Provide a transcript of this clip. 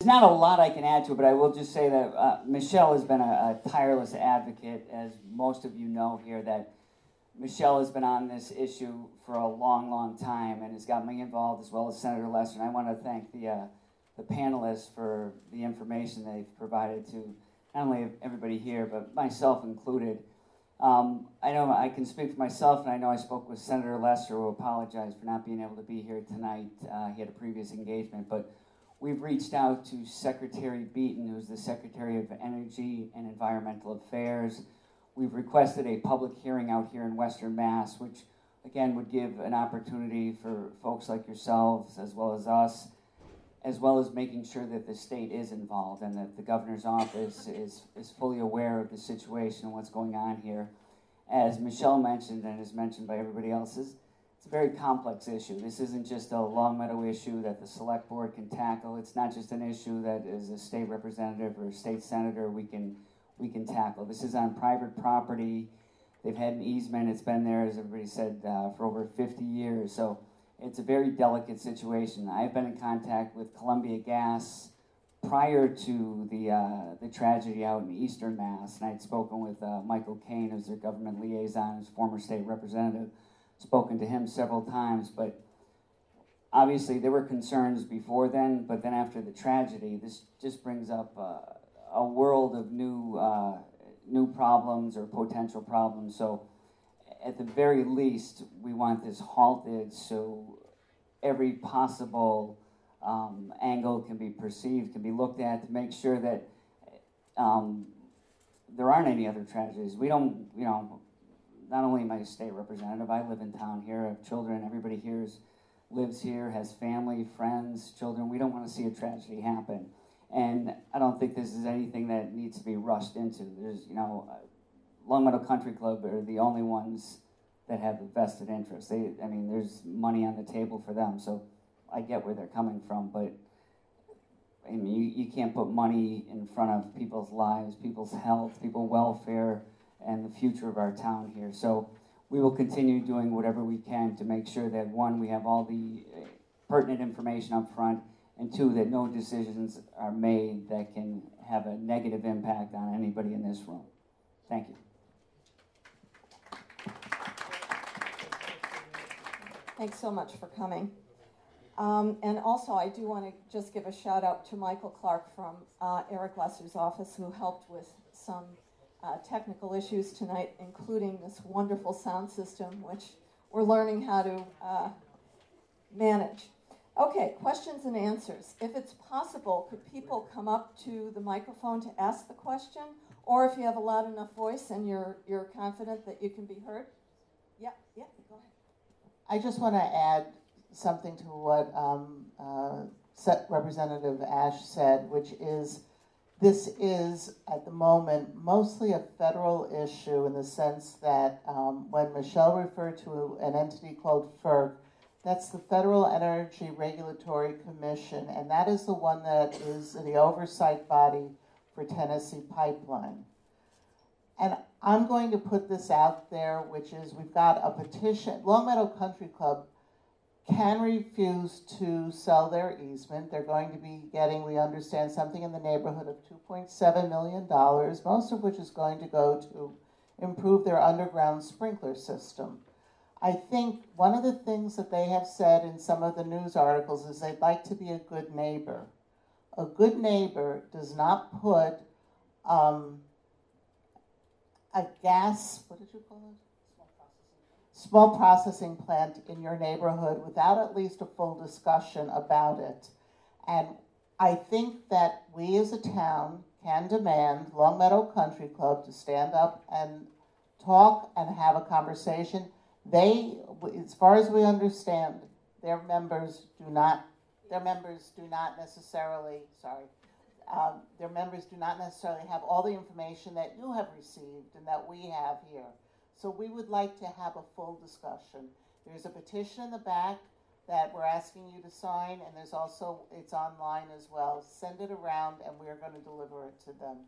not a lot I can add to it, but I will just say that Michelle has been a tireless advocate, as most of you know here, that Michelle has been on this issue for a long, long time and has got me involved, as well as Senator Lester. And I want to thank the panelists for the information they've provided to not only everybody here, but myself included. I know I can speak for myself, and I know I spoke with Senator Lester, who apologized for not being able to be here tonight. He had a previous engagement, but we've reached out to Secretary Beaton, who's the Secretary of Energy and Environmental Affairs. We've requested a public hearing out here in Western Mass, which again would give an opportunity for folks like yourselves, as well as us, as well as making sure that the state is involved and that the governor's office is fully aware of the situation and what's going on here. As Michelle mentioned, and is mentioned by everybody else, it's a very complex issue. This isn't just a Longmeadow issue that the select board can tackle. It's not just an issue that as a state representative or a state senator we can tackle. This is on private property. They've had an easement. It's been there, as everybody said, for over 50 years. So it's a very delicate situation. I've been in contact with Columbia Gas prior to the tragedy out in Eastern Mass, and I'd spoken with Michael Kane, who's their government liaison, who's former state representative. Spoken to him several times, but obviously there were concerns before then, but then after the tragedy, this just brings up a world of new problems or potential problems. So at the very least, we want this halted so every possible angle can be perceived, can be looked at to make sure that there aren't any other tragedies. We don't, not only am I a state representative, I live in town here, I have children, everybody here lives here, has family, friends, children. We don't want to see a tragedy happen. And I don't think this is anything that needs to be rushed into. There's, Longmeadow Country Club are the only ones that have a vested interest. There's money on the table for them, so I get where they're coming from, but you can't put money in front of people's lives, people's health, people's welfare, and the future of our town here. So we will continue doing whatever we can to make sure that, one, we have all the pertinent information up front, and two, that no decisions are made that can have a negative impact on anybody in this room. Thank you. Thanks so much for coming. And also, I do want to just give a shout out to Michael Clark from Eric Lesser's office, who helped with some technical issues tonight, including this wonderful sound system, which we're learning how to manage. Okay, questions and answers. If it's possible, could people come up to the microphone to ask the question? Or if you have a loud enough voice and you're confident that you can be heard? Yeah, go ahead. I just want to add something to what Representative Ashe said, which is this is, at the moment, mostly a federal issue in the sense that when Michelle referred to an entity called FERC, that's the Federal Energy Regulatory Commission, and that is the one that is the oversight body for Tennessee Pipeline. And I'm going to put this out there, which is we've got a petition. Longmeadow Country Club can refuse to sell their easement. They're going to be getting, we understand, something in the neighborhood of $2.7 million, most of which is going to go to improve their underground sprinkler system. I think one of the things that they have said in some of the news articles is they'd like to be a good neighbor. A good neighbor does not put a gas, what did you call it? Small processing plant in your neighborhood without at least a full discussion about it. And I think that we as a town can demand Longmeadow Country Club to stand up and talk and have a conversation. They, as far as we understand, their members do not necessarily have all the information that you have received and that we have here. So we would like to have a full discussion. There's a petition in the back that we're asking you to sign, and there's also, it's online as well. Send it around and we're going to deliver it to them.